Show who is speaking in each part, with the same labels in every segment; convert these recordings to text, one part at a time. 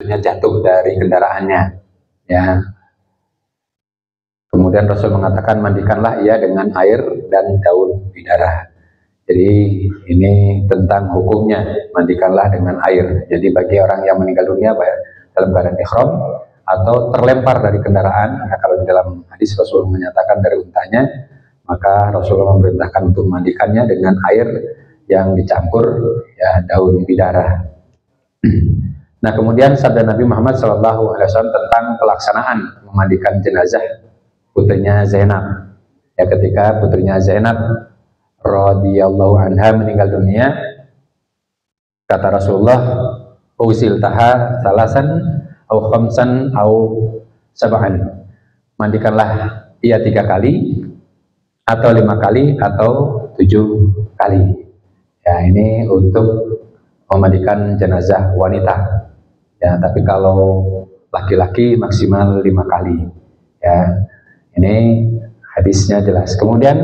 Speaker 1: jatuh dari kendaraannya, ya. Kemudian Rasul mengatakan mandikanlah ia dengan air dan daun bidara. Jadi ini tentang hukumnya, mandikanlah dengan air. Jadi bagi orang yang meninggal dunia dalam keadaan ihram atau terlempar dari kendaraan, nah kalau di dalam hadis Rasul menyatakan dari untanya, maka Rasulullah memerintahkan untuk memandikannya dengan air yang dicampur ya daun bidara. Nah kemudian sabda Nabi Muhammad SAW tentang pelaksanaan memandikan jenazah putrinya Zainab. Ya ketika putrinya Zainab radhiyallahu anha meninggal dunia, kata Rasulullah, usil taha salasan au khamsan au sab'an. Mandikanlah ia 3 kali atau 5 kali atau 7 kali. Ya ini untuk memandikan jenazah wanita. Ya, tapi kalau laki-laki maksimal 5 kali. Ya, ini hadisnya jelas. Kemudian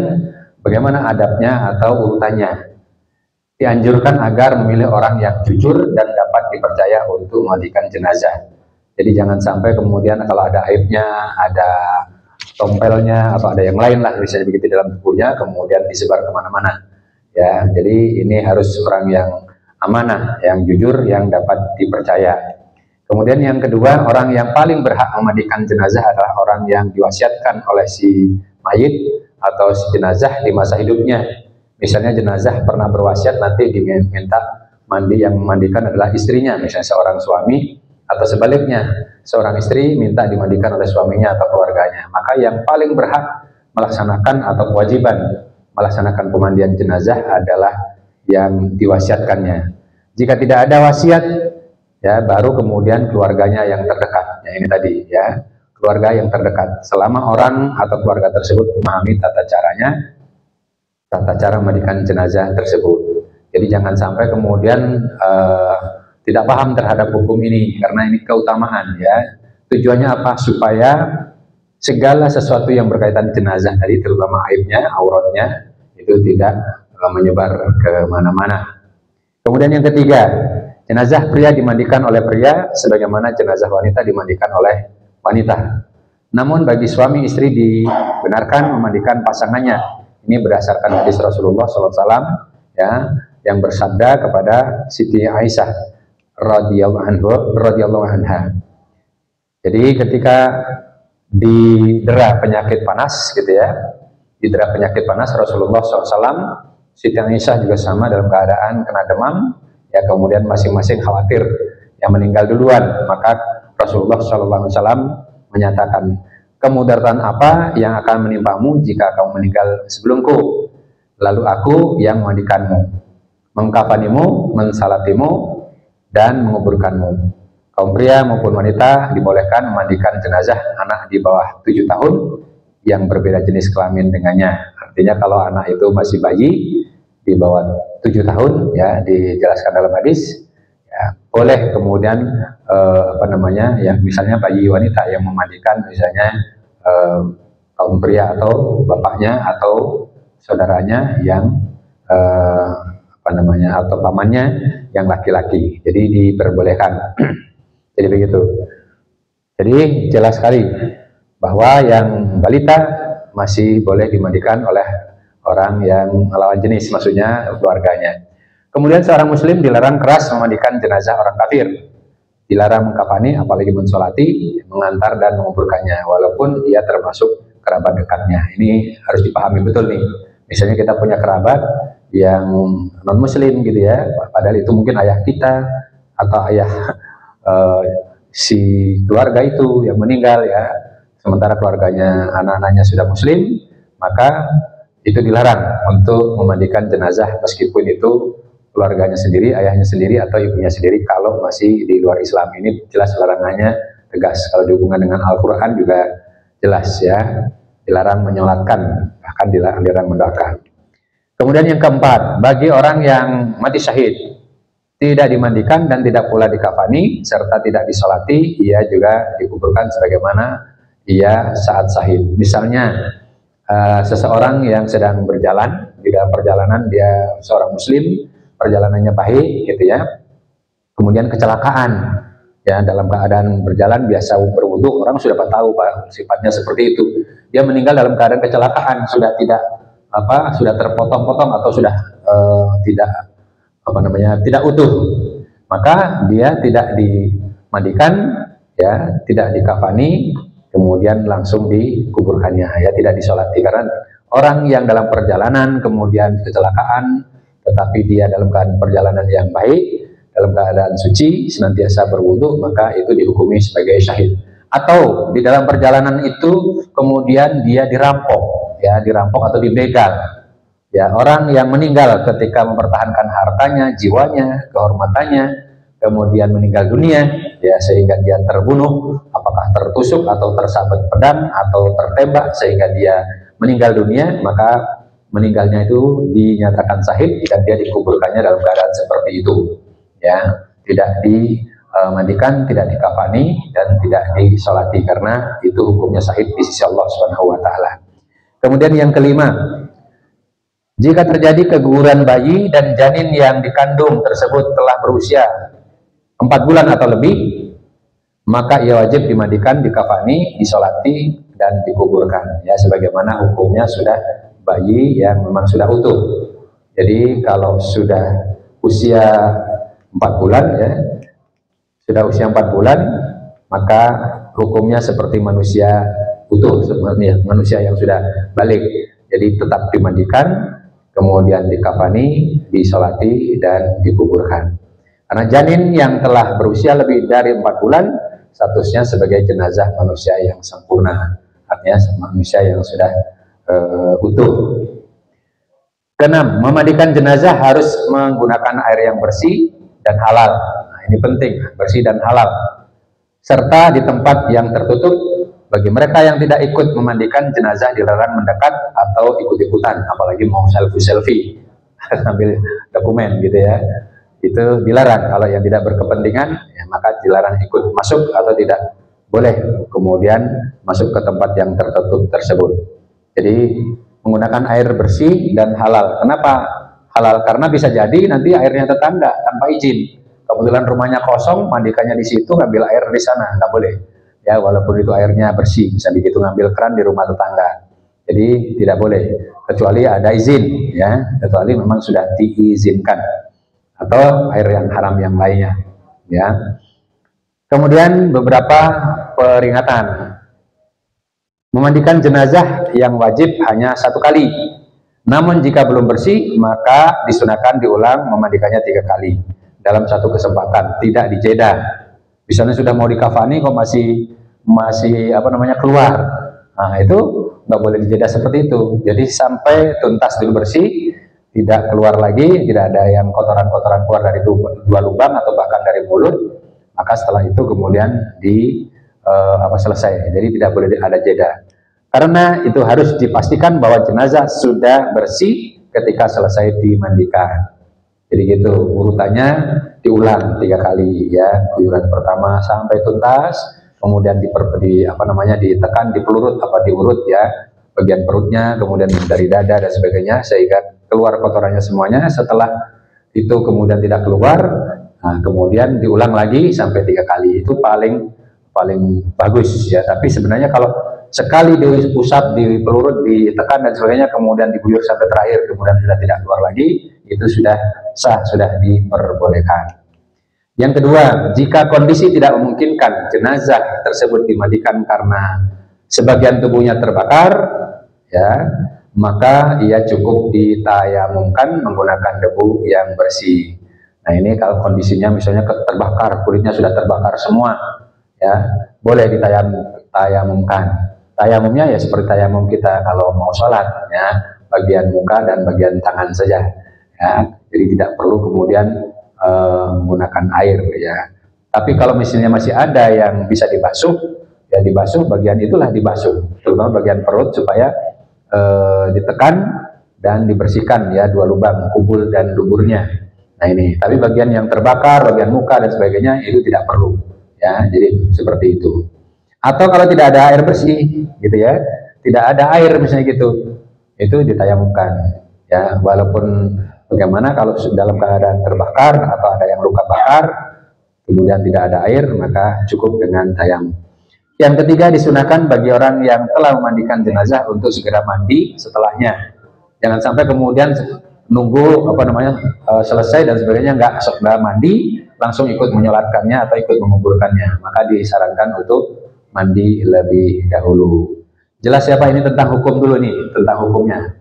Speaker 1: bagaimana adabnya atau urutannya? Dianjurkan agar memilih orang yang jujur dan dapat dipercaya untuk memandikan jenazah. Jadi jangan sampai kemudian kalau ada aibnya, ada tompelnya atau ada yang lain lah misalnya begitu dalam tubuhnya, kemudian disebar kemana-mana. Ya, jadi ini harus orang yang amanah, yang jujur, yang dapat dipercaya. Kemudian yang kedua, orang yang paling berhak memandikan jenazah adalah orang yang diwasiatkan oleh si mayit atau si jenazah di masa hidupnya. Misalnya jenazah pernah berwasiat nanti diminta mandi, yang memandikan adalah istrinya, misalnya seorang suami, atau sebaliknya seorang istri minta dimandikan oleh suaminya atau keluarganya. Maka yang paling berhak melaksanakan atau kewajiban melaksanakan pemandian jenazah adalah yang diwasiatkannya. Jika tidak ada wasiat, ya baru kemudian keluarganya yang terdekat. Ya ini tadi ya, keluarga yang terdekat. Selama orang atau keluarga tersebut memahami tata cara memandikan jenazah tersebut. Jadi jangan sampai kemudian tidak paham terhadap hukum ini, karena ini keutamaan ya. Tujuannya apa? Supaya segala sesuatu yang berkaitan jenazah tadi, terutama aibnya, auratnya, itu tidak menyebar ke mana-mana. Kemudian yang ketiga, jenazah pria dimandikan oleh pria sebagaimana jenazah wanita dimandikan oleh wanita. Namun bagi suami istri dibenarkan memandikan pasangannya. Ini berdasarkan hadis Rasulullah SAW ya, yang bersabda kepada Siti Aisyah radhiyallahu anha. Jadi ketika didera penyakit panas gitu ya, didera penyakit panas Rasulullah SAW, Siti Aisyah juga sama dalam keadaan kena demam. Ya kemudian masing-masing khawatir yang meninggal duluan, maka Rasulullah SAW menyatakan, kemudaratan apa yang akan menimpamu jika kamu meninggal sebelumku? Lalu aku yang memandikanmu, mengkafanimu, mensalatimu, dan menguburkanmu. Kaum pria maupun wanita dibolehkan memandikan jenazah anak di bawah 7 tahun yang berbeda jenis kelamin dengannya. Artinya kalau anak itu masih bayi di bawah 7 tahun ya, dijelaskan dalam hadis ya, boleh kemudian ya misalnya bayi wanita yang memandikan misalnya kaum pria atau bapaknya atau saudaranya yang atau pamannya yang laki-laki. Jadi diperbolehkan. Jadi begitu. Jadi jelas sekali bahwa yang balita masih boleh dimandikan oleh orang yang lawan jenis, maksudnya keluarganya. Kemudian seorang muslim dilarang keras memandikan jenazah orang kafir. Dilarang mengkafani, apalagi mensolati, mengantar dan menguburkannya, walaupun ia termasuk kerabat dekatnya. Ini harus dipahami betul nih. Misalnya kita punya kerabat yang non muslim gitu ya, padahal itu mungkin ayah kita atau ayah si keluarga itu yang meninggal ya, sementara keluarganya anak-anaknya sudah muslim, maka itu dilarang untuk memandikan jenazah meskipun itu keluarganya sendiri, ayahnya sendiri atau ibunya sendiri kalau masih di luar Islam. Ini jelas larangannya tegas. Kalau dihubungkan dengan Al-Quran juga jelas ya, dilarang menyolatkan, bahkan dilarang mendoakan. Kemudian yang keempat, bagi orang yang mati syahid, tidak dimandikan dan tidak pula dikafani serta tidak disolati, ia juga dikuburkan sebagaimana ia saat syahid. Misalnya seseorang yang sedang berjalan, di dalam perjalanan dia seorang muslim, perjalanannya baik gitu ya, kemudian kecelakaan Ya, dalam keadaan berjalan biasa berwudu, orang sudah tahu Pak sifatnya seperti itu. Dia meninggal dalam keadaan kecelakaan, sudah tidak sudah terpotong-potong atau sudah tidak tidak utuh, maka dia tidak dimandikan, ya, tidak dikafani, kemudian langsung dikuburkannya, ya, tidak disolati. Karena orang yang dalam perjalanan kemudian kecelakaan, tetapi dia dalam keadaan perjalanan yang baik, dalam keadaan suci, senantiasa berwudu, maka itu dihukumi sebagai syahid. Atau di dalam perjalanan itu kemudian dia dirampok, ya, dirampok atau dibegal. Ya, orang yang meninggal ketika mempertahankan hartanya, jiwanya, kehormatannya, kemudian meninggal dunia, ya, sehingga dia terbunuh, apakah tertusuk atau tersabet pedang atau tertembak sehingga dia meninggal dunia, maka meninggalnya itu dinyatakan syahid dan dia dikuburkannya dalam keadaan seperti itu. Ya, tidak dimandikan, tidak dikafani, dan tidak disolati, karena itu hukumnya syahid di sisi Allah Subhanahu wa taala. Kemudian yang kelima, jika terjadi keguguran bayi dan janin yang dikandung tersebut telah berusia 4 bulan atau lebih, maka ia wajib dimandikan, dikafani, disolati, dan dikuburkan, ya, sebagaimana hukumnya sudah bayi yang memang sudah utuh. Jadi kalau sudah usia 4 bulan, ya, sudah usia 4 bulan, maka hukumnya seperti manusia utuh, sebenarnya manusia yang sudah balik. Jadi tetap dimandikan, kemudian dikafani, disolati, dan dikuburkan. Karena janin yang telah berusia lebih dari 4 bulan statusnya sebagai jenazah manusia yang sempurna, artinya manusia yang sudah utuh. Keenam, memandikan jenazah harus menggunakan air yang bersih dan halal. Nah, ini penting, bersih dan halal, serta di tempat yang tertutup. Bagi mereka yang tidak ikut memandikan jenazah dilarang mendekat atau ikut-ikutan, apalagi mau selfie sambil dokumen gitu, ya, itu dilarang. Kalau yang tidak berkepentingan, ya, maka dilarang ikut masuk atau tidak boleh kemudian masuk ke tempat yang tertutup tersebut. Jadi menggunakan air bersih dan halal. Kenapa halal? Karena bisa jadi nanti airnya tetangga tanpa izin. Kebetulan rumahnya kosong, mandikannya di situ, ngambil air di sana, nggak boleh. Ya, walaupun itu airnya bersih, bisa begitu ngambil keran di rumah tetangga. Jadi tidak boleh, kecuali ada izin, ya, kecuali memang sudah diizinkan, atau air yang haram yang lainnya, ya. Kemudian beberapa peringatan. Memandikan jenazah yang wajib hanya 1 kali. Namun jika belum bersih, maka disunahkan diulang memandikannya 3 kali dalam 1 kesempatan, tidak dijeda. Misalnya sudah mau dikafani kok masih keluar, nah itu nggak boleh dijeda seperti itu. Jadi sampai tuntas dulu bersih, tidak keluar lagi, tidak ada yang kotoran-kotoran keluar dari 2 lubang atau bahkan dari mulut, maka setelah itu kemudian selesai. Jadi tidak boleh ada jeda, karena itu harus dipastikan bahwa jenazah sudah bersih ketika selesai dimandikan. Jadi gitu urutannya, diulang 3 kali, ya, guyuran pertama sampai tuntas, kemudian ditekan, dipelurut diurut, ya, bagian perutnya, kemudian dari dada dan sebagainya, sehingga keluar kotorannya semuanya. Setelah itu kemudian tidak keluar, nah, kemudian diulang lagi sampai 3 kali. Itu paling bagus, ya. Tapi sebenarnya kalau sekali diusap, dipelurut, ditekan dan sebagainya, kemudian diguyur sampai terakhir, kemudian sudah tidak keluar lagi, itu sudah sah, sudah diperbolehkan. Yang kedua, jika kondisi tidak memungkinkan jenazah tersebut dimandikan karena sebagian tubuhnya terbakar, ya, maka ia cukup ditayamumkan menggunakan debu yang bersih. Nah, ini kalau kondisinya misalnya terbakar, kulitnya sudah terbakar semua, ya, boleh ditayamumkan. Tayamumnya ya seperti tayamum kita kalau mau sholat, ya, bagian muka dan bagian tangan saja, ya. Jadi tidak perlu kemudian menggunakan air, ya. Tapi kalau misalnya masih ada yang bisa dibasuh, ya dibasuh, bagian itulah dibasuh, terutama bagian perut, supaya ditekan dan dibersihkan, ya, 2 lubang, kubul dan duburnya. Nah ini, tapi bagian yang terbakar, bagian muka dan sebagainya, itu tidak perlu, ya. Jadi seperti itu. Atau kalau tidak ada air bersih, gitu, ya, tidak ada air misalnya gitu, itu ditayamumkan, ya. Walaupun bagaimana kalau dalam keadaan terbakar atau ada yang luka bakar, kemudian tidak ada air, maka cukup dengan tayamum. Yang ketiga, disunahkan bagi orang yang telah memandikan jenazah untuk segera mandi setelahnya. Jangan sampai kemudian nunggu selesai dan sebagainya, nggak mandi langsung ikut menyolatkannya atau ikut menguburkannya. Maka disarankan untuk mandi lebih dahulu. Jelas ya Pak, ini tentang hukum dulu nih, tentang hukumnya.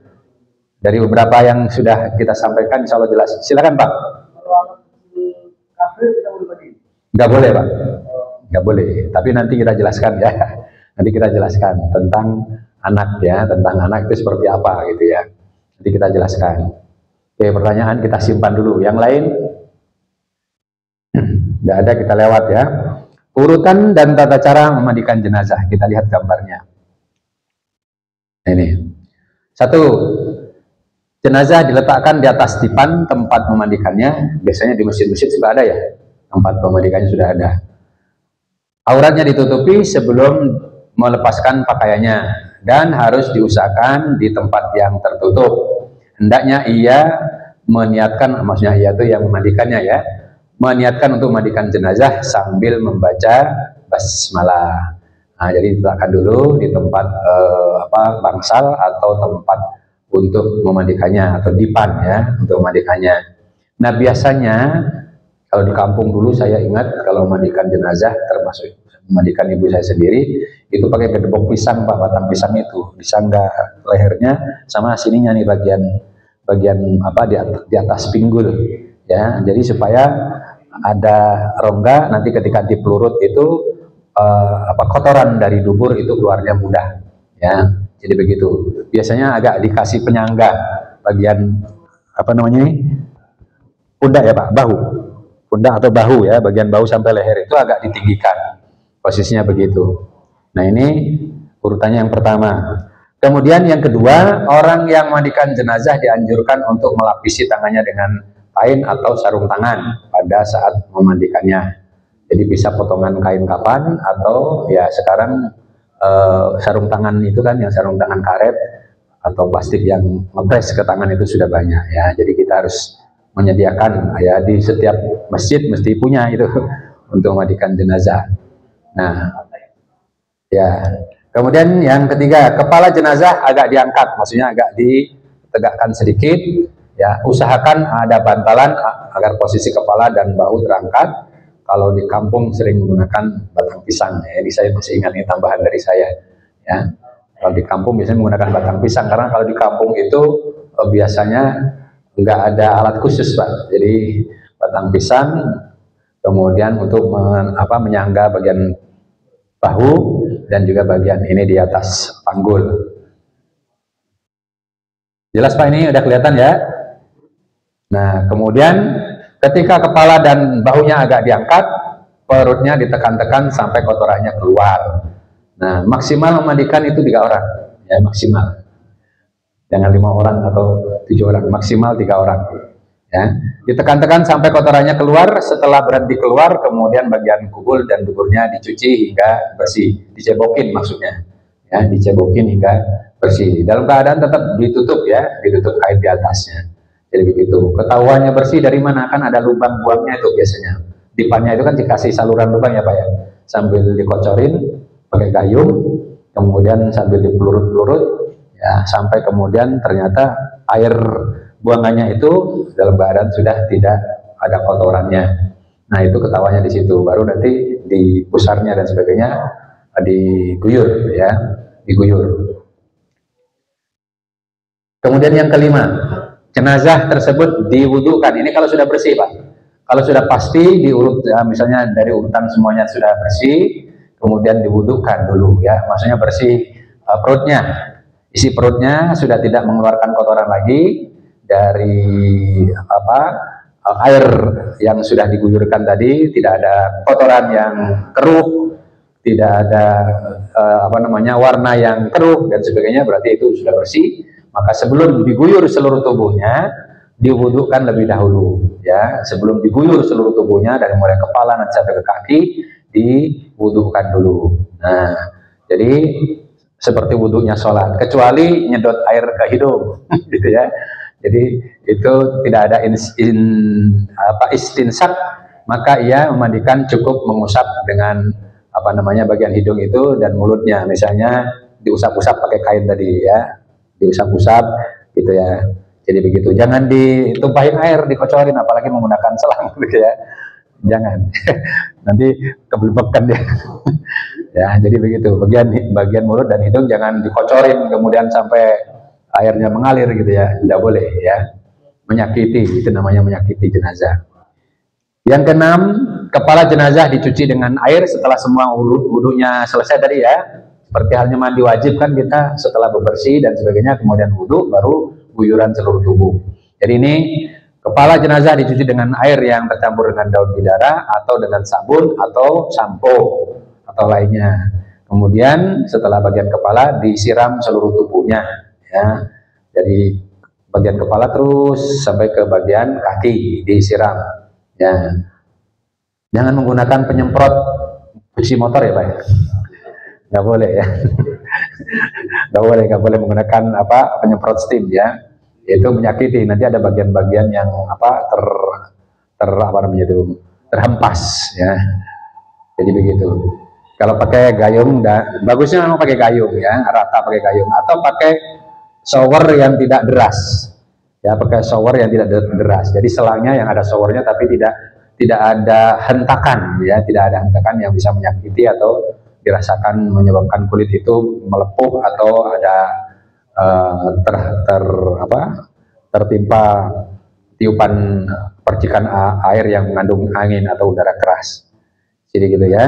Speaker 1: Dari beberapa yang sudah kita sampaikan, insya Allah jelas. Silakan Pak. Nggak boleh Pak, nggak boleh. Tapi nanti kita jelaskan ya. Nanti kita jelaskan tentang anak ya, tentang anak itu seperti apa gitu ya. Nanti kita jelaskan. Oke, pertanyaan kita simpan dulu. Yang lain, nggak ada, kita lewat ya. Urutan dan tata cara memandikan jenazah. Kita lihat gambarnya. Ini. Satu, jenazah diletakkan di atas dipan tempat memandikannya. Biasanya di masjid-masjid sudah ada ya, tempat pemandikannya sudah ada. Auratnya ditutupi sebelum melepaskan pakaiannya dan harus diusahakan di tempat yang tertutup. Hendaknya ia meniatkan, maksudnya ia itu yang memandikannya ya, meniatkan untuk memandikan jenazah sambil membaca basmalah. Nah, jadi diletakkan dulu di tempat bangsal atau tempat untuk memandikannya atau dipan ya, untuk memandikannya. Nah, biasanya kalau di kampung dulu saya ingat kalau memandikan jenazah, termasuk memandikan ibu saya sendiri, itu pakai gedebok pisang Pak, batang pisang itu disanggah lehernya sama sininya nih, bagian di atas pinggul ya. Jadi supaya ada rongga, nanti ketika dipelurut itu kotoran dari dubur itu keluarnya mudah ya. Jadi begitu. Biasanya agak dikasih penyangga bagian pundak ya Pak, bahu, pundak atau bahu ya, bagian bahu sampai leher itu agak ditinggikan, posisinya begitu. Nah, ini urutannya yang pertama. Kemudian yang kedua, orang yang memandikan jenazah dianjurkan untuk melapisi tangannya dengan kain atau sarung tangan pada saat memandikannya. Jadi bisa potongan kain kafan atau ya sekarang sarung tangan itu kan, yang sarung tangan karet atau plastik yang ngepres ke tangan itu sudah banyak ya. Jadi kita harus menyediakan ya, di setiap masjid mesti punya itu untuk memandikan jenazah. Nah, ya. Kemudian yang ketiga, kepala jenazah agak diangkat, maksudnya agak ditegakkan sedikit ya. Usahakan ada bantalan agar posisi kepala dan bahu terangkat. Kalau di kampung sering menggunakan batang pisang ya. Ini saya masih ingat, ini tambahan dari saya ya. Kalau di kampung biasanya menggunakan batang pisang, karena kalau di kampung itu biasanya nggak ada alat khusus Pak. Jadi batang pisang, kemudian untuk menyangga bagian bahu dan juga bagian ini di atas panggul. Jelas Pak, ini udah kelihatan ya. Nah, kemudian ketika kepala dan bahunya agak diangkat, perutnya ditekan-tekan sampai kotorannya keluar. Nah, maksimal memandikan itu 3 orang ya, maksimal. Jangan 5 orang atau 7 orang, maksimal 3 orang ya. Ditekan-tekan sampai kotorannya keluar. Setelah berhenti keluar, kemudian bagian kubul dan duburnya dicuci hingga bersih, dicebokin maksudnya ya, dicebokin hingga bersih. Dalam keadaan tetap ditutup ya, ditutup kain di atasnya. Jadi begitu. Ketahuannya bersih dari mana? Kan ada lubang buangnya itu biasanya. Dipannya itu kan dikasih saluran lubang ya Pak ya, sambil dikocorin pakai gayung, kemudian sambil dipelurut-pelurut ya, sampai kemudian ternyata air buangannya itu dalam keadaan sudah tidak ada kotorannya. Nah, itu ketahuannya di situ. Baru nanti di pusarnya dan sebagainya diguyur ya, diguyur. Kemudian yang kelima, jenazah tersebut diwudukan. Ini kalau sudah bersih Pak. Kalau sudah pasti diurut ya, misalnya dari urutan semuanya sudah bersih, kemudian diwudukan dulu ya. Maksudnya bersih perutnya, isi perutnya sudah tidak mengeluarkan kotoran lagi dari air yang sudah diguyurkan tadi, tidak ada kotoran yang keruh, tidak ada warna yang keruh dan sebagainya, berarti itu sudah bersih. Maka sebelum diguyur seluruh tubuhnya, diwudukkan lebih dahulu ya. Sebelum diguyur seluruh tubuhnya dari mulai kepala nanti sampai ke kaki, diwudukkan dulu. Nah, jadi seperti wudhunya sholat, kecuali nyedot air ke hidung gitu ya. Jadi itu tidak ada istinsak maka ia memandikan cukup mengusap dengan apa namanya bagian hidung itu dan mulutnya, misalnya diusap-usap pakai kain tadi ya, diusap-usap gitu ya. Jadi begitu, jangan ditumpahin air, dikocorin, apalagi menggunakan selang gitu ya, jangan. Nanti kebelebekan dia. Ya, jadi begitu, bagian mulut dan hidung jangan dikocorin kemudian sampai airnya mengalir gitu ya, tidak boleh ya, menyakiti, itu namanya menyakiti jenazah. Yang keenam, kepala jenazah dicuci dengan air setelah semua wudhunya selesai tadi ya. Seperti halnya mandi wajib kan kita setelah bebersih dan sebagainya, kemudian wudhu, baru guyuran seluruh tubuh. Jadi ini kepala jenazah dicuci dengan air yang tercampur dengan daun bidara atau dengan sabun atau sampo atau lainnya. Kemudian setelah bagian kepala disiram seluruh tubuhnya ya. Jadi bagian kepala terus sampai ke bagian kaki disiram. Ya, jangan menggunakan penyemprot cuci motor ya Pak. Nggak boleh ya. nggak boleh menggunakan apa penyemprot steam ya. Itu menyakiti. Nanti ada bagian-bagian yang apa apa namanya itu terhempas ya. Jadi begitu. Kalau pakai gayung, bagusnya memang pakai gayung ya, rata pakai gayung atau pakai shower yang tidak deras. Ya, pakai shower yang tidak deras. Jadi selangnya yang ada showernya tapi tidak ada hentakan ya, tidak ada hentakan yang bisa menyakiti atau dirasakan menyebabkan kulit itu melepuh atau ada tertimpa tiupan percikan air yang mengandung angin atau udara keras. Jadi gitu ya.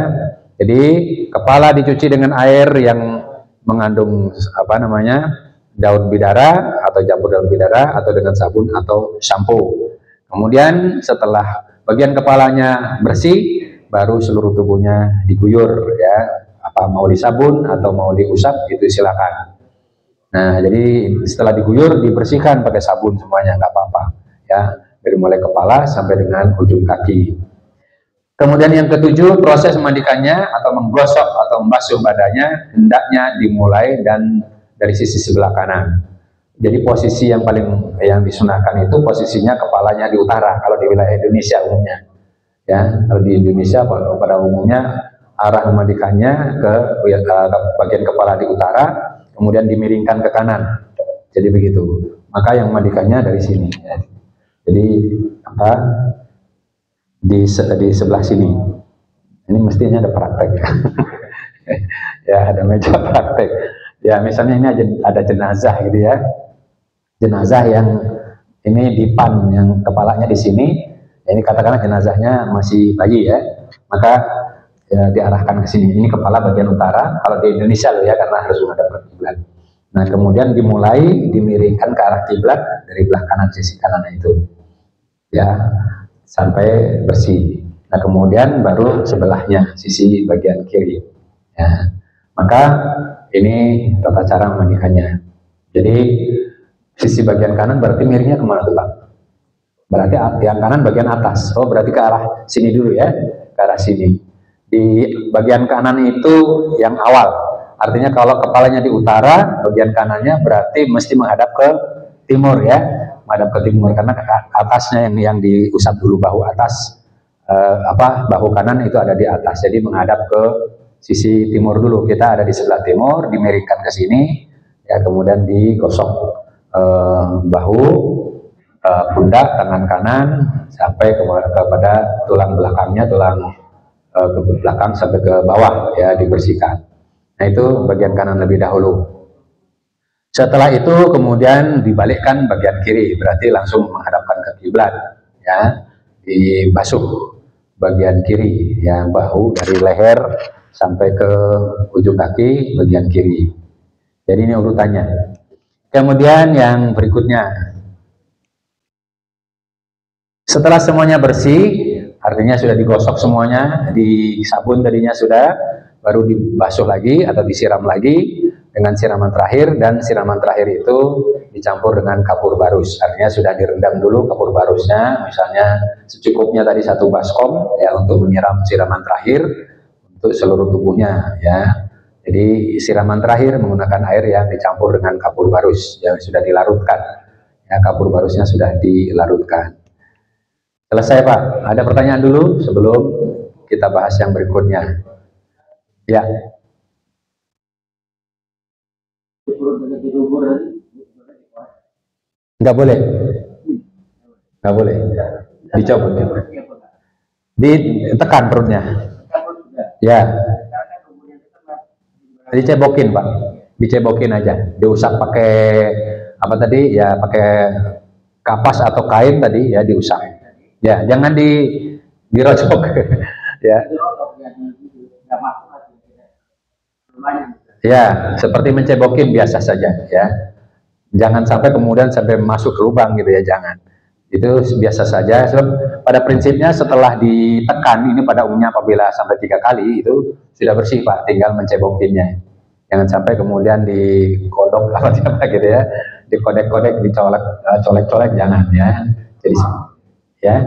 Speaker 1: Jadi kepala dicuci dengan air yang mengandung apa namanya daun bidara atau campur daun bidara atau dengan sabun atau shampoo. Kemudian setelah bagian kepalanya bersih, baru seluruh tubuhnya diguyur ya. Apa mau disabun atau mau diusap itu silakan. Nah, jadi setelah diguyur dibersihkan pakai sabun semuanya, nggak apa-apa ya. Dari mulai kepala sampai dengan ujung kaki. Kemudian yang ketujuh, proses memandikannya atau menggosok atau membasuh badannya hendaknya dimulai dan dari sisi sebelah kanan. Jadi posisi yang paling yang disunahkan itu posisinya kepalanya di utara kalau di wilayah Indonesia umumnya. Ya, kalau di Indonesia pada umumnya arah memandikannya ke bagian kepala di utara, kemudian dimiringkan ke kanan. Jadi begitu. Maka yang memandikannya dari sini. Ya. Jadi apa? Di sebelah sini. Ini mestinya ada praktek ya. Ya, ada meja praktek. Ya, misalnya ini ada jenazah gitu ya. Jenazah yang ini dipan, yang kepalanya di sini. Ya, ini katakanlah jenazahnya masih bayi ya. Maka ya, diarahkan ke sini. Ini kepala bagian utara. Kalau di Indonesia loh ya, karena harus menghadap ke kiblat. Nah, kemudian dimulai dimiringkan ke arah kiblat dari belah kanan, sisi kanan itu. Ya, sampai bersih. Nah, kemudian baru sebelahnya, sisi bagian kiri. Ya. Maka ini tata cara memandikannya. Jadi sisi bagian kanan berarti miringnya kemana tuh Pak? Berarti yang kanan bagian atas. Oh, berarti ke arah sini dulu ya, ke arah sini. Di bagian kanan itu yang awal. Artinya kalau kepalanya di utara, bagian kanannya berarti mesti menghadap ke timur ya, menghadap ke timur karena atasnya yang diusap dulu bahu atas, bahu kanan itu ada di atas. Jadi menghadap ke sisi timur dulu. Kita ada di sebelah timur, dimiringkan ke sini, ya kemudian digosok bahu, pundak, tangan kanan sampai kepada tulang belakangnya, tulang ke belakang sampai ke bawah ya dibersihkan. Nah itu bagian kanan lebih dahulu. Setelah itu kemudian dibalikkan bagian kiri, berarti langsung menghadapkan ke kiblat ya, dibasuh bagian kiri ya, bahu dari leher sampai ke ujung kaki bagian kiri. Jadi ini urutannya. Kemudian yang berikutnya, setelah semuanya bersih, artinya sudah digosok semuanya, disabun tadinya sudah, baru dibasuh lagi atau disiram lagi dengan siraman terakhir, dan siraman terakhir itu dicampur dengan kapur barus. Artinya sudah direndam dulu kapur barusnya, misalnya secukupnya tadi 1 baskom ya untuk menyiram siraman terakhir untuk seluruh tubuhnya ya. Jadi siraman terakhir menggunakan air yang dicampur dengan kapur barus yang sudah dilarutkan. Ya, kapur barusnya sudah dilarutkan. Selesai Pak. Ada pertanyaan dulu sebelum kita bahas yang berikutnya. Ya. Nggak boleh. Nggak boleh. Dicopot. Ditekan perutnya. Ya. Dicebokin Pak. Dicebokin aja. Diusap pakai apa tadi? Ya pakai kapas atau kain tadi ya diusap. Ya, jangan dirocok. Ya. Ya, seperti mencebokin biasa saja ya. Jangan sampai kemudian sampai masuk ke lubang gitu ya, jangan. Itu biasa saja. Sebab pada prinsipnya setelah ditekan ini pada umumnya apabila sampai 3 kali itu sudah bersih Pak, tinggal mencebokinnya. Jangan sampai kemudian dikodok apa gitu ya, dikodek-kodek, dicolek-colek jangan ya. Jadi ya,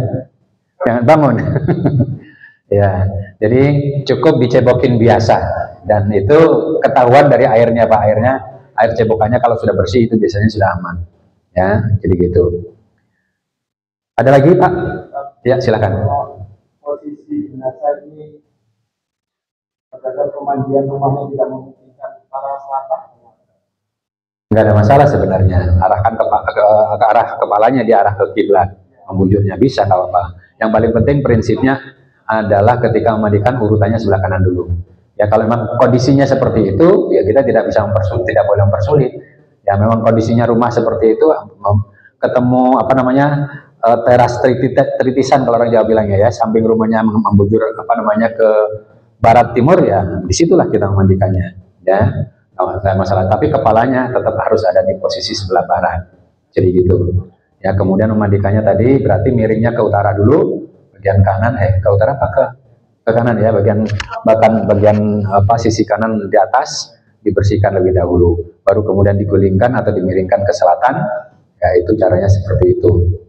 Speaker 1: jangan bangun. Ya, jadi cukup dicebokin biasa dan itu ketahuan dari airnya Pak, air cebokannya kalau sudah bersih itu biasanya sudah aman. Ya, jadi gitu. Ada lagi Pak? Ya, silakan.
Speaker 2: Posisi jenazah ini pada pemandian rumahnya tidak memungkinkan arah selatan.
Speaker 1: Nggak ada masalah sebenarnya. Arahkan ke arah kepalanya, diarah ke kiblat. Membujurnya bisa nggak apa-apa. Yang paling penting prinsipnya adalah ketika memandikan urutannya sebelah kanan dulu. Ya kalau memang kondisinya seperti itu, ya kita tidak bisa mempersulit, tidak boleh mempersulit. Ya memang kondisinya rumah seperti itu, ketemu apa namanya teras tritisan kalau orang Jawa bilangnya ya, samping rumahnya membujur apa namanya ke barat timur ya, disitulah kita memandikannya. Ya, nggak masalah. Tapi kepalanya tetap harus ada di posisi sebelah barat. Jadi gitu. Ya kemudian memandikannya tadi berarti miringnya ke utara dulu, bagian kanan ke utara apa ke kanan ya, bagian apa sisi kanan di atas dibersihkan lebih dahulu, baru kemudian digulingkan atau dimiringkan ke selatan. Ya itu caranya seperti itu.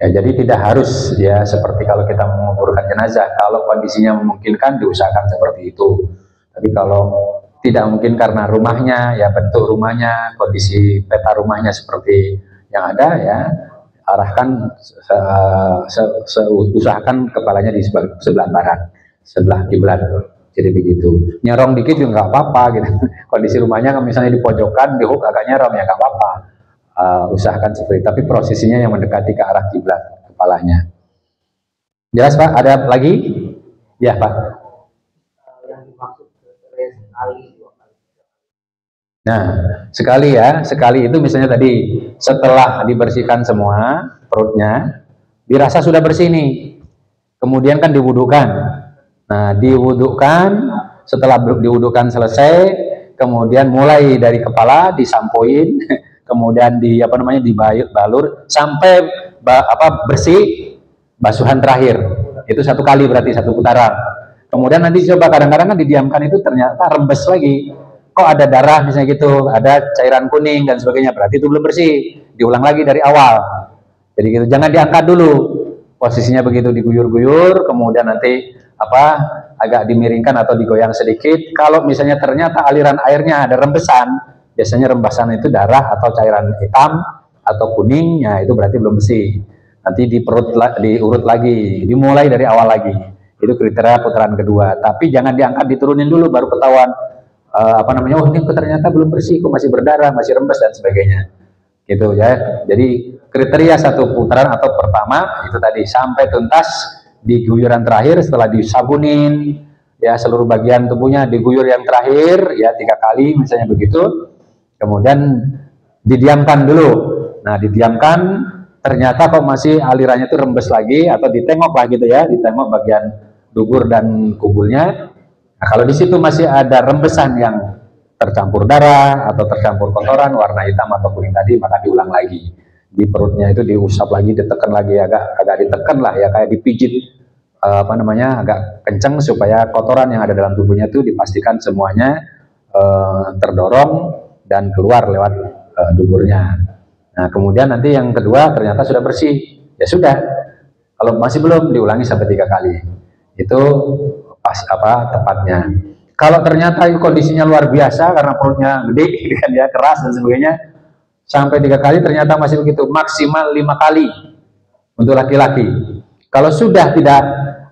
Speaker 1: Ya, jadi tidak harus ya seperti kalau kita menguburkan jenazah, kalau kondisinya memungkinkan diusahakan seperti itu. Tapi kalau tidak mungkin karena rumahnya, ya bentuk rumahnya, kondisi peta rumahnya seperti yang ada ya, arahkan usahakan kepalanya di sebelah barat, sebelah kiblat. Jadi begitu. Nyerong dikit juga nggak apa-apa gitu. Kondisi rumahnya misalnya di pojokan, di hook agak nyerong ya nggak apa-apa. Usahakan seperti itu, tapi prosesinya yang mendekati ke arah kiblat kepalanya. Jelas Pak? Ada lagi? Ya Pak. Nah, sekali ya, sekali itu misalnya tadi setelah dibersihkan semua perutnya, dirasa sudah bersih nih, kemudian kan diwudukan. Nah, diwudukan, setelah diwudukan selesai, kemudian mulai dari kepala disampoin, kemudian dibalur sampai bersih basuhan terakhir. Itu 1 kali berarti 1 putaran. Kemudian nanti coba kadang-kadang kan didiamkan itu ternyata rembes lagi. Kok ada darah misalnya gitu, ada cairan kuning dan sebagainya, berarti itu belum bersih. Diulang lagi dari awal. Jadi gitu, jangan diangkat dulu. Posisinya begitu diguyur-guyur, kemudian nanti agak dimiringkan atau digoyang sedikit. Kalau misalnya ternyata aliran airnya ada rembesan, biasanya rembesan itu darah atau cairan hitam atau kuning, ya itu berarti belum bersih. Nanti diurut lagi, dimulai dari awal lagi. Itu kriteria putaran kedua. Tapi jangan diangkat, diturunin dulu baru ketahuan oh ini ternyata belum bersih, kok masih berdarah, masih rembes dan sebagainya. Gitu ya. Jadi kriteria 1 putaran atau pertama itu tadi sampai tuntas di guyuran terakhir setelah disabunin ya seluruh bagian tubuhnya, diguyur yang terakhir ya 3 kali misalnya begitu. Kemudian didiamkan dulu. Nah, didiamkan ternyata kok masih alirannya itu rembes lagi atau ditengok lah gitu ya, ditengok bagian dubur dan kubulnya. Nah, kalau di situ masih ada rembesan yang tercampur darah atau tercampur kotoran warna hitam atau kuning tadi, maka diulang lagi. Di perutnya itu diusap lagi, ditekan lagi, agak ditekan lah ya, kayak dipijit agak kenceng supaya kotoran yang ada dalam tubuhnya itu dipastikan semuanya terdorong dan keluar lewat duburnya. Nah, kemudian nanti yang kedua ternyata sudah bersih, ya sudah. Kalau masih belum, diulangi sampai 3 kali. Itu pas tepatnya. Kalau ternyata kondisinya luar biasa karena perutnya gede, kan ya keras dan sebagainya, sampai 3 kali ternyata masih begitu, maksimal 5 kali untuk laki-laki. Kalau sudah tidak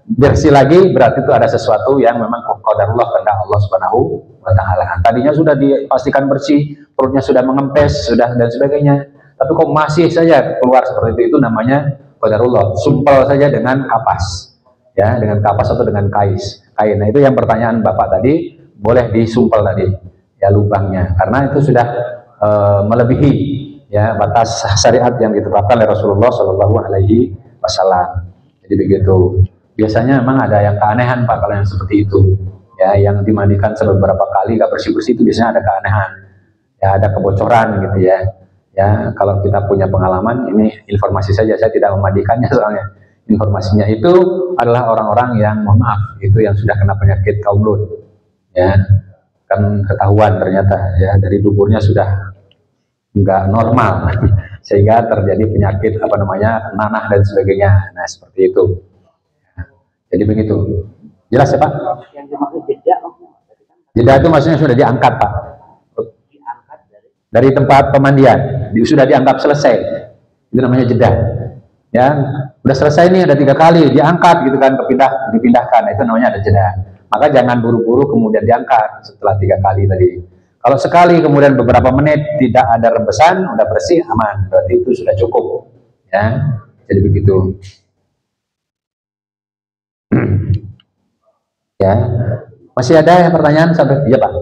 Speaker 1: bersih lagi, berarti itu ada sesuatu yang memang qadarullah, kehendak Allah Subhanahu wa taala. Tadinya sudah dipastikan bersih, perutnya sudah mengempes, sudah dan sebagainya. Tapi kok masih saja keluar seperti itu, namanya qadarullah. Sumpel saja dengan kapas. Ya, dengan kapas atau dengan kain. Nah, itu yang pertanyaan Bapak tadi, boleh disumpel tadi ya lubangnya, karena itu sudah melebihi ya batas syariat yang ditetapkan oleh Rasulullah Shallallahu Alaihi Wasallam. Jadi begitu. Biasanya memang ada yang keanehan Pak kalau yang seperti itu. Ya, yang dimandikan beberapa kali gak bersih-bersih itu biasanya ada keanehan. Ya, ada kebocoran gitu ya. Ya, kalau kita punya pengalaman, ini informasi saja, saya tidak memandikannya soalnya. Informasinya itu adalah orang-orang yang, mohon maaf, itu yang sudah kena penyakit kaum Lut. Ya, kan ketahuan ternyata ya dari duburnya sudah nggak normal sehingga terjadi penyakit apa namanya nanah dan sebagainya. Nah seperti itu. Jadi begitu. Jelas ya Pak?
Speaker 3: Yang dimaksud jeda,
Speaker 1: jeda itu maksudnya sudah diangkat Pak.
Speaker 3: diangkat
Speaker 1: Dari tempat pemandian, sudah dianggap selesai. Itu namanya jeda. Ya, udah selesai nih, ada 3 kali diangkat gitu kan, dipindahkan. Itu namanya ada jeda. Maka jangan buru-buru kemudian diangkat setelah 3 kali tadi. Kalau sekali kemudian beberapa menit tidak ada rembesan, udah bersih, aman. Berarti itu sudah cukup. Ya, jadi begitu. Ya, masih ada yang pertanyaan sampai? Iya Pak.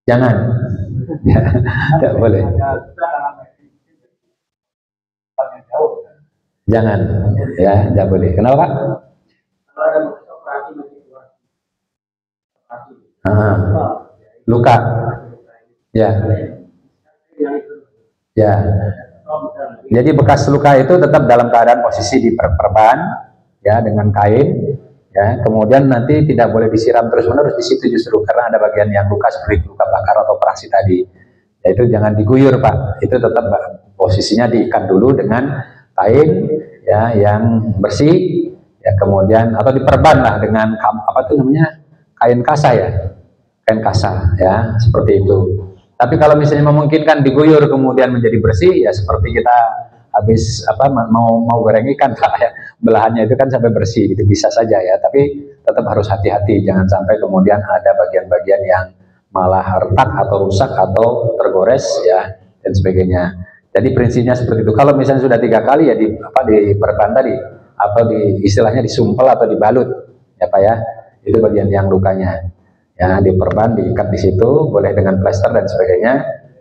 Speaker 1: Jangan. Ya, tidak boleh. Jangan. Ya, tidak boleh. Kenapa Pak? Luka. Ya. Ya. Jadi bekas luka itu tetap dalam keadaan posisi diperban ya dengan kain ya. Kemudian nanti tidak boleh disiram terus-menerus di situ justru karena ada bagian yang luka seperti luka bakar atau operasi tadi. Ya, itu jangan diguyur Pak. Itu tetap posisinya diikat dulu dengan kain ya yang bersih ya, kemudian atau diperban lah dengan apa tuh namanya kain kasa ya, kain kasa ya seperti itu. Tapi kalau misalnya memungkinkan diguyur kemudian menjadi bersih ya seperti kita habis apa mau goreng ikan Pak ya, belahannya itu kan sampai bersih itu bisa saja ya, tapi tetap harus hati-hati jangan sampai kemudian ada bagian-bagian yang malah retak atau rusak atau tergores ya dan sebagainya. Jadi prinsipnya seperti itu. Kalau misalnya sudah 3 kali ya diperban tadi atau istilahnya disumpel atau dibalut ya Pak ya, itu bagian yang lukanya ya, diperban, diikat di situ, boleh dengan plester dan sebagainya,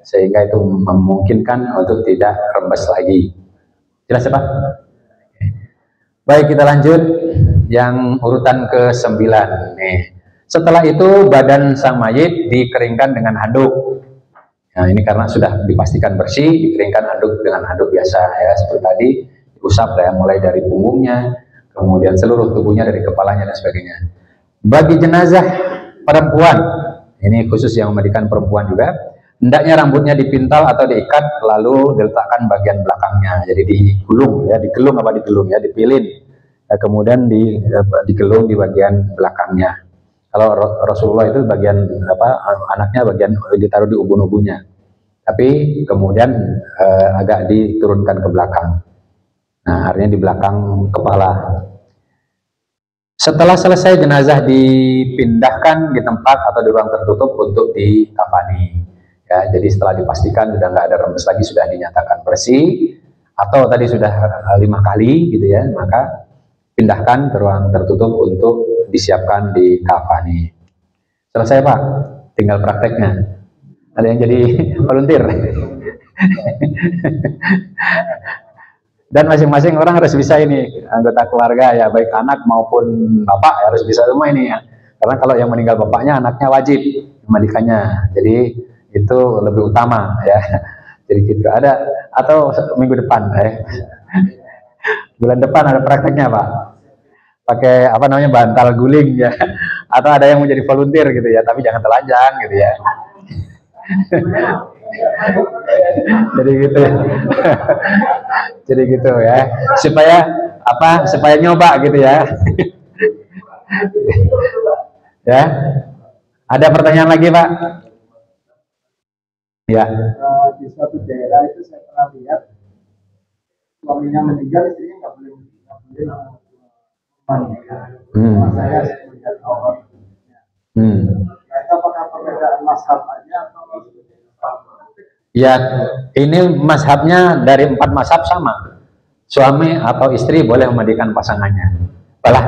Speaker 1: sehingga itu memungkinkan untuk tidak rembes lagi. Jelas ya Pak? Baik, kita lanjut yang urutan ke-9 nih. Setelah itu badan sang mayit dikeringkan dengan handuk. Nah ini karena sudah dipastikan bersih, dikeringkan handuk dengan handuk biasa ya seperti tadi, diusap ya mulai dari punggungnya, kemudian seluruh tubuhnya dari kepalanya dan sebagainya. Bagi jenazah perempuan, ini khusus yang memandikan perempuan juga, hendaknya rambutnya dipintal atau diikat lalu diletakkan bagian belakangnya, jadi digulung ya, digelung ya, dipilin ya, kemudian digelung di bagian belakangnya. Kalau Rasulullah itu bagian anaknya bagian ditaruh di ubun-ubunnya, tapi kemudian agak diturunkan ke belakang. Nah, artinya di belakang kepala. Setelah selesai jenazah dipindahkan di tempat atau di ruang tertutup untuk dikafani. Ya, jadi setelah dipastikan sudah nggak ada rembes lagi, sudah dinyatakan bersih, atau tadi sudah 5 kali gitu ya, maka pindahkan ke ruang tertutup untuk disiapkan dikafani. Selesai Pak, tinggal prakteknya. Ada yang jadi volunteer. Dan masing-masing orang harus bisa ini, anggota keluarga ya, baik anak maupun bapak harus bisa semua ini ya. Karena kalau yang meninggal bapaknya, anaknya wajib memandikannya. Jadi itu lebih utama ya. Jadi gitu ada, atau minggu depan bulan depan ada prakteknya Pak. Pakai apa namanya bantal guling ya. Atau ada yang mau jadi volunteer gitu ya, tapi jangan telanjang gitu ya. Jadi gitu ya. Jadi gitu ya, supaya nyoba gitu ya. Ya, ada pertanyaan lagi Pak? Ya.
Speaker 2: Di suatu daerah itu saya pernah lihat suaminya meninggal, istrinya nggak boleh memandikan. Saya melihat awal. Nah, itu apakah perbedaan mazhab aja atau
Speaker 1: ya ini mazhabnya dari 4 mazhab sama, suami atau istri boleh memandikan pasangannya,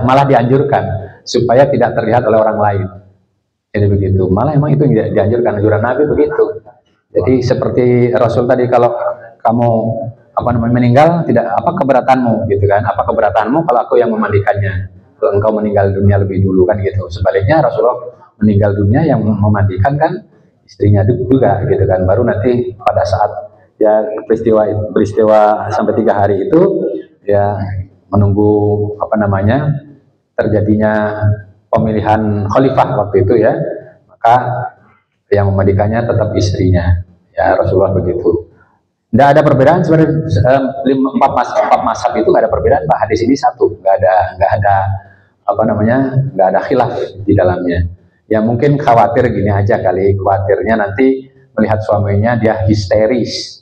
Speaker 1: malah dianjurkan supaya tidak terlihat oleh orang lain. Jadi begitu, malah emang itu dianjurkan, anjuran Nabi begitu. Jadi seperti Rasul tadi, kalau kamu meninggal, tidak apa keberatanmu gitu kan, apa keberatanmu kalau aku yang memandikannya, kalau engkau meninggal dunia lebih dulu kan gitu. Sebaliknya Rasulullah meninggal dunia, yang memandikan kan istrinya juga gitu kan. Baru nanti pada saat ya peristiwa sampai 3 hari itu ya menunggu terjadinya pemilihan khalifah waktu itu ya, maka yang memandikannya tetap istrinya ya. Rasulullah begitu. Tidak ada perbedaan sebenarnya. 4 mazhab itu nggak ada perbedaan, Pak. Hadis ini satu, nggak ada khilaf di dalamnya. Ya mungkin khawatir gini aja kali, khawatirnya nanti melihat suaminya dia histeris,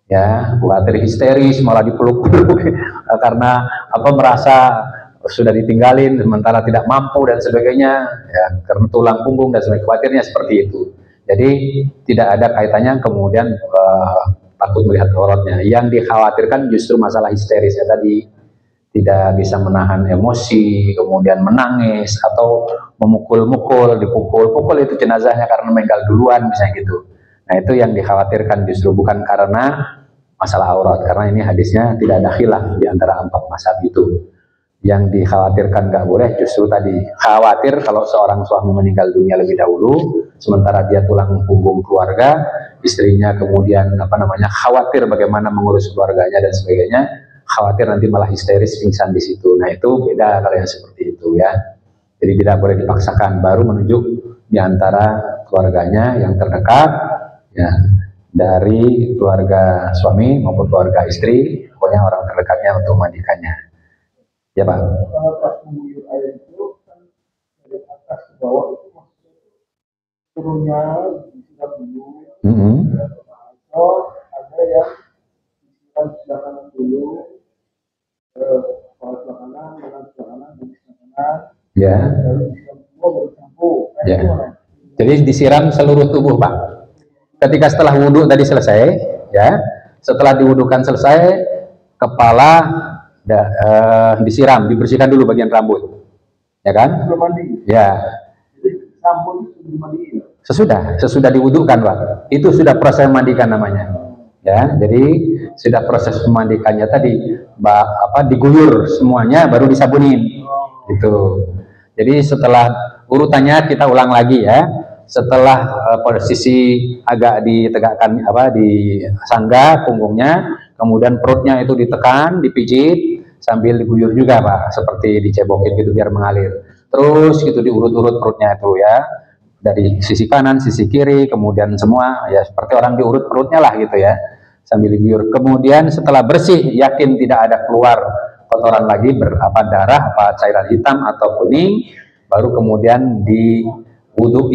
Speaker 1: ya khawatir histeris malah dipeluk-peluk karena merasa sudah ditinggalin sementara tidak mampu dan sebagainya, ya karena tulang punggung dan sebagainya. Khawatirnya seperti itu. Jadi tidak ada kaitannya kemudian takut melihat auratnya. Yang dikhawatirkan justru masalah histerisnya tadi, tidak bisa menahan emosi, kemudian menangis atau memukul-mukul, dipukul-pukul itu jenazahnya karena meninggal duluan misalnya gitu. Nah itu yang dikhawatirkan, justru bukan karena masalah aurat, karena ini hadisnya tidak ada khilaf di antara 4 mazhab itu. Yang dikhawatirkan nggak boleh justru tadi, khawatir kalau seorang suami meninggal dunia lebih dahulu, sementara dia tulang punggung keluarga, istrinya kemudian khawatir bagaimana mengurus keluarganya dan sebagainya, khawatir nanti malah histeris pingsan di situ. Nah itu beda kalau yang seperti itu ya. Jadi tidak boleh dipaksakan, baru menunjuk di antara keluarganya yang terdekat ya, dari keluarga suami maupun keluarga istri, pokoknya orang terdekatnya untuk memandikannya. Ya Pak.
Speaker 2: Kalau pas mengguyur air itu kan dari atas ke bawah itu maksudnya turunnya disiram dulu. Atau ada yang disiram sebelah kanan dulu, sebelah kanan, sebelah kanan, sebelah kanan. Ya. Lalu disiram semua baru sampo. Ya.
Speaker 1: Jadi disiram seluruh tubuh Pak. Ketika setelah wudhu tadi selesai, ya, setelah diwudukan selesai, kepala disiram, dibersihkan dulu bagian rambut, ya kan?
Speaker 2: Sebelum mandi.
Speaker 1: Ya.
Speaker 2: Jadi sampo itu dimandiin.
Speaker 1: Sesudah diwudukan Pak, itu sudah proses memandikan namanya. Ya, jadi sudah proses memandikannya tadi, diguyur semuanya baru disabunin, gitu. Jadi setelah urutannya kita ulang lagi ya. Setelah posisi agak ditegakkan disangga punggungnya, kemudian perutnya itu ditekan, dipijit sambil diguyur juga Pak, seperti dicebokin gitu biar mengalir. Terus gitu diurut-urut perutnya itu ya, dari sisi kanan, sisi kiri, kemudian semua ya seperti orang diurut perutnya lah gitu ya, sambil diguyur. Kemudian setelah bersih, yakin tidak ada keluar kotoran lagi, darah, cairan hitam atau kuning, baru kemudian diwudu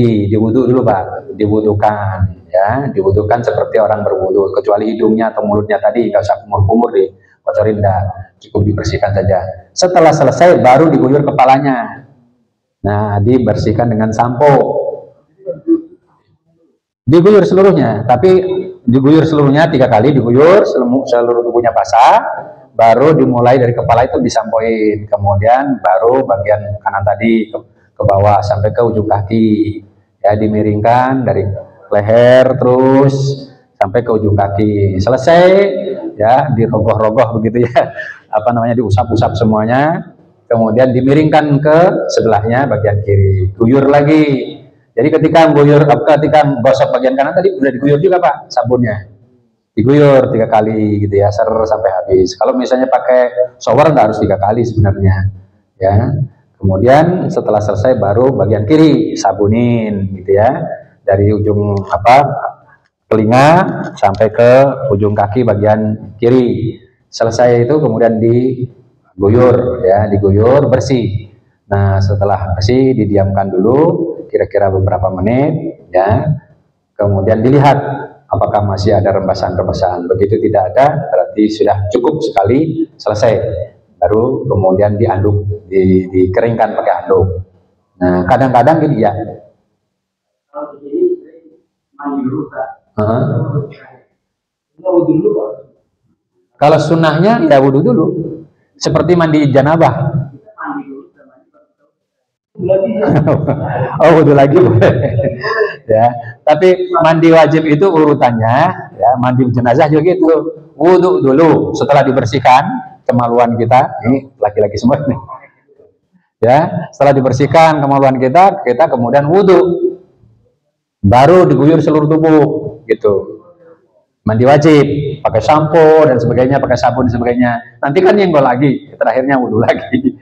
Speaker 1: dulu Pak, diwudukan ya, diwudukan seperti orang berwudu, kecuali hidungnya atau mulutnya tadi nggak usah kumur-kumur dibocorin, cukup dibersihkan saja. Setelah selesai baru diguyur kepalanya. Nah, dibersihkan dengan sampo. Diguyur seluruhnya, tapi diguyur seluruhnya 3 kali, diguyur seluruh tubuhnya basah, baru dimulai dari kepala itu disampoin, kemudian baru bagian kanan tadi ke bawah sampai ke ujung kaki ya, dimiringkan dari leher terus sampai ke ujung kaki. Selesai ya, dirogoh-rogoh begitu ya, diusap-usap semuanya, kemudian dimiringkan ke sebelahnya bagian kiri, guyur lagi. Jadi ketika gosok bagian kanan tadi udah diguyur juga Pak, sabunnya diguyur 3 kali gitu ya, sampai habis. Kalau misalnya pakai shower nggak harus 3 kali sebenarnya ya. Kemudian setelah selesai baru bagian kiri sabunin gitu ya, dari ujung telinga sampai ke ujung kaki bagian kiri. Selesai itu kemudian diguyur ya, diguyur bersih. Nah setelah bersih didiamkan dulu kira-kira beberapa menit ya, kemudian dilihat apakah masih ada rembesan-rembesan. Begitu tidak ada, berarti sudah cukup sekali, selesai. Baru kemudian dianduk, dikeringkan pakai anduk. Nah, kadang-kadang gini ya.
Speaker 3: Kalau begini mandi dulu Pak.
Speaker 2: Wudhu dulu Pak.
Speaker 1: Kalau sunnahnya ya wudhu dulu, seperti mandi janabah.
Speaker 3: Mandi dulu mandi
Speaker 2: Lagi
Speaker 1: Oh, wudhu lagi boleh. Ya, tapi mandi wajib itu urutannya, ya, mandi jenazah juga gitu. Wudhu dulu, setelah dibersihkan kemaluan kita, ini laki-laki semua nih. Ya, setelah dibersihkan kemaluan kita, kita kemudian wudhu, baru diguyur seluruh tubuh, gitu. Mandi wajib, pakai sampo dan sebagainya, pakai sabun dan sebagainya. Nanti kan nyenggol lagi, terakhirnya wudhu lagi.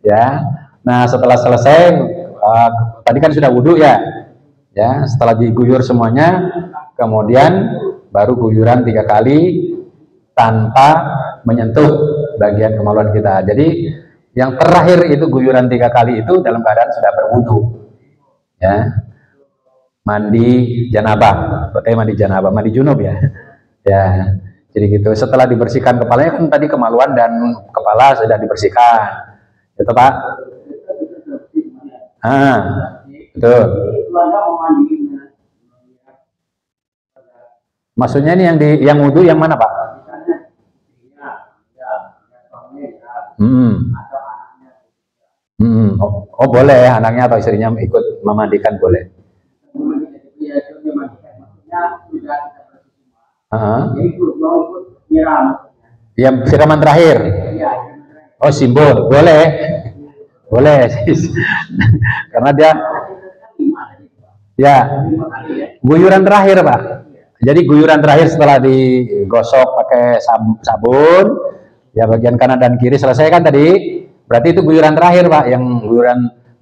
Speaker 1: Ya, nah setelah selesai, tadi kan sudah wudhu ya. Ya, setelah diguyur semuanya, kemudian baru guyuran 3 kali tanpa menyentuh bagian kemaluan kita. Jadi yang terakhir itu guyuran 3 kali itu dalam keadaan sudah berwudhu. Ya, mandi janabah, mandi janabah, mandi junub ya. Ya, jadi gitu. Setelah dibersihkan kepalanya kan tadi kemaluan dan kepala sudah dibersihkan, itu Pak. Betul. Maksudnya ini yang wudhu yang mana Pak? Oh boleh, anaknya atau istrinya ikut memandikan boleh. Yang siraman terakhir. Oh simbol, boleh, boleh. Karena dia, ya, guyuran terakhir Pak. Jadi guyuran terakhir setelah digosok pakai sabun, ya bagian kanan dan kiri selesai kan tadi. Berarti itu guyuran terakhir Pak, yang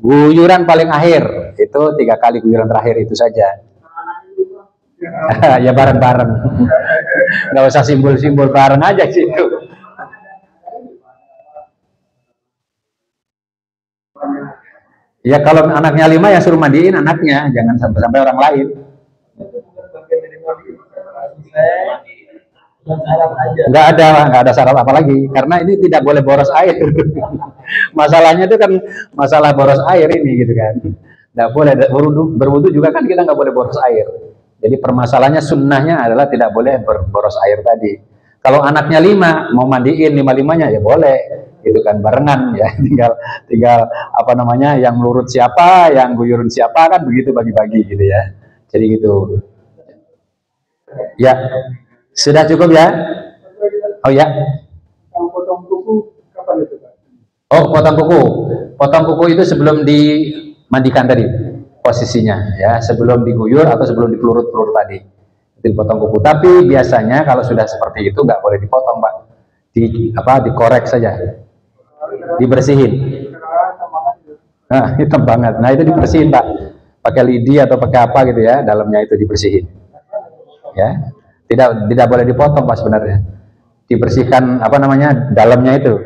Speaker 1: guyuran paling akhir itu 3 kali guyuran terakhir itu saja. Ya bareng-bareng, nggak usah simbol-simbol, bareng aja sih itu. Ya kalau anaknya 5 ya suruh mandiin anaknya, jangan sampai orang lain. Nggak ada syarat apa lagi, karena ini tidak boleh boros air. Masalahnya itu kan masalah boros air ini gitu kan. Nggak boleh berwudu juga kan kita nggak boleh boros air. Jadi permasalahannya sunnahnya adalah tidak boleh boros air tadi. Kalau anaknya 5 mau mandiin 5-5-nya ya boleh, gitu kan, barengan ya. Tinggal apa namanya, yang lurut siapa, yang guyurun siapa, kan begitu, bagi-bagi gitu ya. Jadi gitu. Ya, sudah cukup ya. Oh ya.
Speaker 2: Potong kuku kapan itu Pak?
Speaker 1: Oh, potong kuku. Potong kuku itu sebelum dimandikan tadi posisinya, ya, sebelum diguyur atau sebelum dipelurut-pelurut tadi. Itu dipotong kuku. Tapi biasanya kalau sudah seperti itu nggak boleh dipotong Pak. Dikorek saja. Dibersihin. Nah, hitam banget. Nah, itu dibersihin Pak. Pakai lidi atau pakai apa gitu ya, dalamnya itu dibersihin. Ya. Tidak boleh dipotong Pak sebenarnya. Dibersihkan apa namanya, dalamnya itu.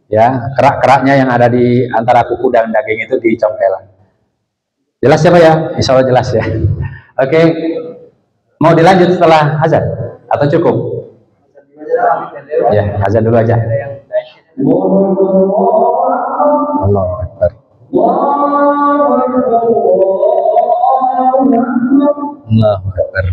Speaker 1: Ya, kerak-keraknya yang ada di antara kuku dan daging itu dicongkel. Jelas ya Pak ya? Insya Allah jelas ya. Oke. Mau dilanjut setelah azan atau cukup? Ya, azan dulu aja. Allahu Akbar. Allahu Akbar.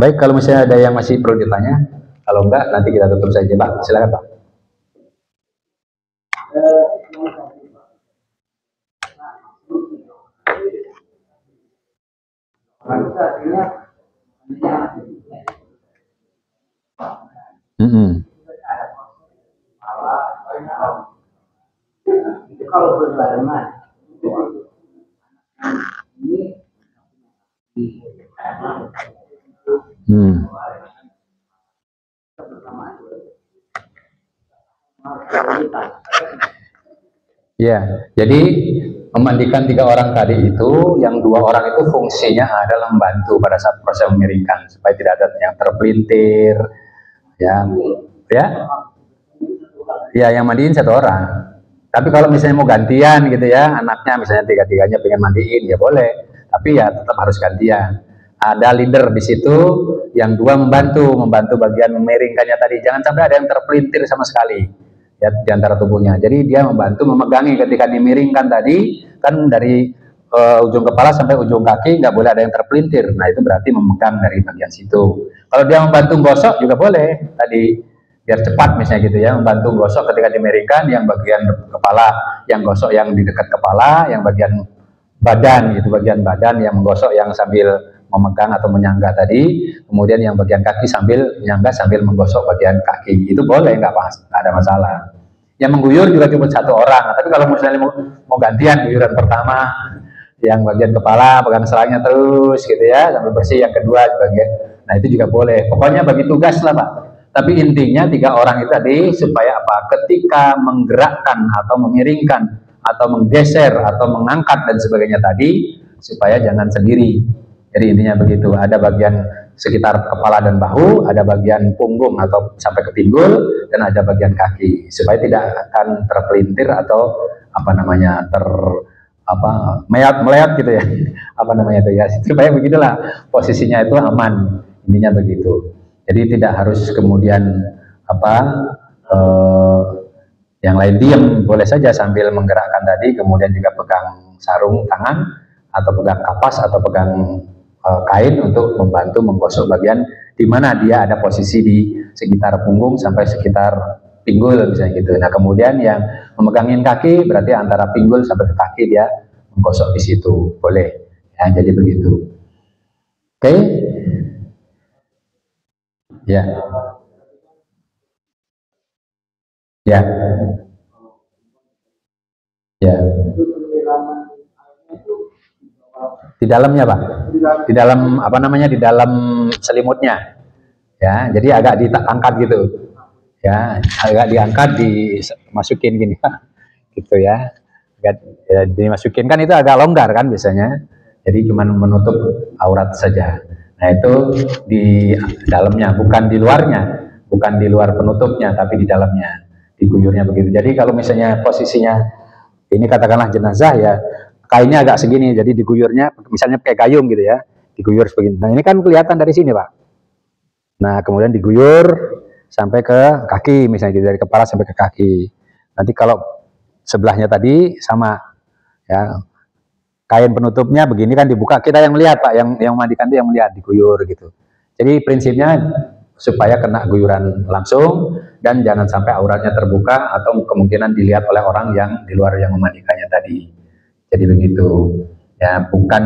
Speaker 1: Baik, kalau misalnya ada yang masih perlu ditanya, kalau enggak nanti kita tutup saja, Pak. Silakan, Pak.
Speaker 3: Itu kalau berbarengan
Speaker 1: Ya, jadi memandikan 3 orang tadi itu, yang 2 orang itu fungsinya adalah membantu pada saat proses memiringkan supaya tidak ada yang terpelintir, ya, yang mandiin 1 orang. Tapi kalau misalnya mau gantian gitu ya, anaknya misalnya 3-3-nya pengen mandiin ya boleh, tapi ya tetap harus gantian. Ada leader di situ, yang 2 membantu bagian memiringkannya tadi. Jangan sampai ada yang terpelintir sama sekali ya di antara tubuhnya. Jadi dia membantu memegangi ketika dimiringkan tadi, kan dari ujung kepala sampai ujung kaki nggak boleh ada yang terpelintir. Nah itu berarti memegang dari bagian situ. Kalau dia membantu gosok juga boleh tadi, biar cepat misalnya gitu ya, membantu gosok ketika dimiringkan, yang bagian kepala yang gosok yang di dekat kepala, yang bagian badan gitu, bagian badan yang menggosok yang sambil memegang atau menyangga tadi, kemudian yang bagian kaki sambil menyangga sambil menggosok bagian kaki, itu boleh, nggak ada masalah. Yang mengguyur juga cuma 1 orang, tapi kalau misalnya mau gantian guyuran pertama, yang bagian kepala pegang selangnya terus gitu ya sampai bersih, yang kedua bagian, nah itu juga boleh. Pokoknya bagi tugas lah Pak. Tapi intinya 3 orang itu tadi supaya apa? Ketika menggerakkan atau memiringkan atau menggeser atau mengangkat dan sebagainya tadi, supaya jangan sendiri. Jadi intinya begitu, ada bagian sekitar kepala dan bahu, ada bagian punggung atau sampai ke pinggul, dan ada bagian kaki, supaya tidak akan terpelintir atau apa namanya melayat gitu ya, apa namanya itu ya, supaya begitulah posisinya itu aman, intinya begitu. Jadi tidak harus kemudian yang lain diam, boleh saja sambil menggerakkan tadi, kemudian juga pegang sarung tangan atau pegang kapas atau pegang kain untuk membantu menggosok bagian di mana dia ada posisi di sekitar punggung sampai sekitar pinggul misalnya gitu. Nah kemudian yang memegangin kaki berarti antara pinggul sampai ke kaki dia menggosok di situ, boleh ya, jadi begitu. Oke. Ya. Ya. Ya. Di dalamnya Pak, di dalam apa namanya, di dalam selimutnya ya, jadi agak diangkat gitu ya, agak diangkat, dimasukin gini Pak gitu ya, agak ya, dimasukin, kan itu agak longgar kan biasanya, jadi cuman menutup aurat saja. Nah itu di dalamnya, bukan di luarnya, bukan di luar penutupnya, tapi di dalamnya, diguyurnya begitu. Jadi kalau misalnya posisinya ini katakanlah jenazah ya, kainnya agak segini, jadi diguyurnya misalnya pakai gayung gitu ya, diguyur sebegini. Nah ini kan kelihatan dari sini Pak. Nah kemudian diguyur sampai ke kaki misalnya gitu, dari kepala sampai ke kaki. Nanti kalau sebelahnya tadi sama ya, kain penutupnya begini kan dibuka, kita yang melihat Pak, yang memandikan itu yang melihat, diguyur gitu. Jadi prinsipnya supaya kena guyuran langsung dan jangan sampai auratnya terbuka atau kemungkinan dilihat oleh orang yang di luar yang memandikannya tadi. Jadi begitu ya, bukan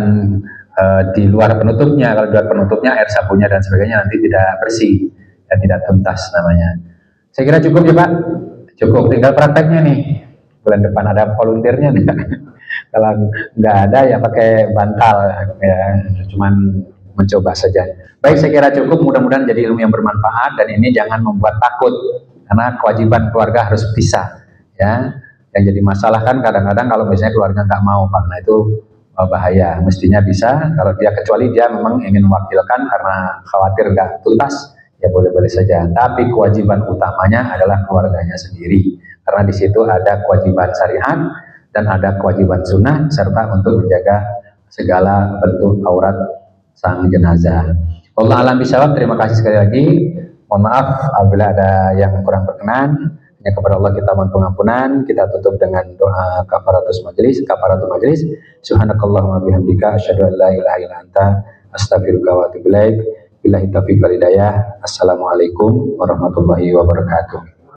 Speaker 1: di luar penutupnya. Kalau di luar penutupnya air sabunnya dan sebagainya nanti tidak bersih dan tidak tuntas namanya. Saya kira cukup ya Pak, cukup, tinggal prakteknya nih, bulan depan ada volunteernya nih. Kalau nggak ada ya pakai bantal ya, cuman mencoba saja. Baik, saya kira cukup, mudah-mudahan jadi ilmu yang bermanfaat, dan ini jangan membuat takut karena kewajiban keluarga harus pisah ya. Yang jadi masalah kan kadang-kadang kalau misalnya keluarga nggak mau Pak, nah itu bahaya. Mestinya bisa, kalau dia, kecuali dia memang ingin mewakilkan karena khawatir nggak tuntas, ya boleh-boleh saja. Tapi kewajiban utamanya adalah keluarganya sendiri, karena di situ ada kewajiban syariat dan ada kewajiban sunnah, serta untuk menjaga segala bentuk aurat sang jenazah. Allah alam bisawab. Terima kasih sekali lagi. Mohon maaf apabila ada yang kurang berkenan. Ya, kepada Allah kita mohon pengampunan. Kita tutup dengan doa kafaratus majlis. Subhanakallahumma bihamdika asyhadu an la ilaha illa anta astaghfiruka wa atubu ilaik. Billahi taufiq wal hidayah. Assalamualaikum warahmatullahi wabarakatuh.